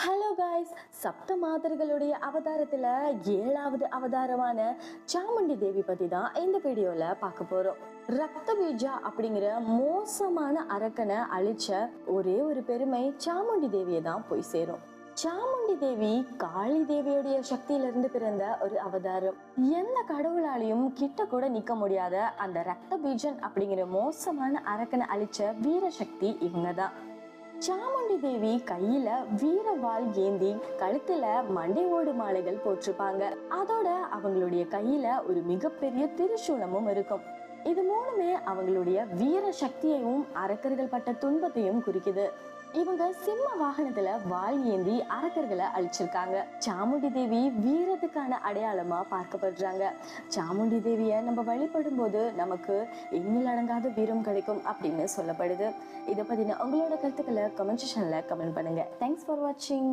Hello guys, சப்த மாதர்களுடைய அவதாரத்துல 7வது அவதாரமான சாமுண்டி தேவி பத்தி தான் இந்த வீடியோல பார்க்க போறோம். ரத்த பீஜா அப்படிங்கிற மோசமான அரக்கனை அழிச்ச ஒரே ஒரு பெருமை சாமுண்டி தேவியை தான் போய் சேரும். சாமுண்டி தேவி காளி தேவியுடைய சக்தியிலிருந்து பிறந்த ஒரு அவதாரம். எந்த கடவுளாலையும் கிட்ட கூட நிக்க முடியாத அந்த ரத்த பீஜன் அப்படிங்கிற மோசமான அரக்கனை அழிச்ச வீர சக்தி இவங்கதான். சாமுண்டி தேவி கையில வீரவாள் ஏந்தி கழுத்துல மண்டை ஓடு மாலைகள் போட்டிருப்பாங்க. அதோட அவங்களுடைய கையில ஒரு மிகப்பெரிய திரிசூலமும் இருக்கும். இது மூணுமே அவங்களுடைய வீர சக்தியையும் அரக்கர்கள் பட்ட துன்பத்தையும் குறிக்குது. இவங்க சிம்ம வாகனத்துல வாள் ஏந்தி அரக்கர்களை அழிச்சிருக்காங்க. சாமுண்டி தேவி வீரத்துக்கான அடையாளமா பார்க்கப்படுறாங்க. சாமுண்டி தேவிய நம்ம வழிபடும் போது நமக்கு எண்ணில் அடங்காத வீரம் கிடைக்கும் அப்படின்னு சொல்லப்படுது. இதை பத்தின உங்களோட கருத்துக்களை கமெண்ட் செக்ஷன்ல கமெண்ட் பண்ணுங்க. தேங்க்ஸ் ஃபார் வாட்சிங்.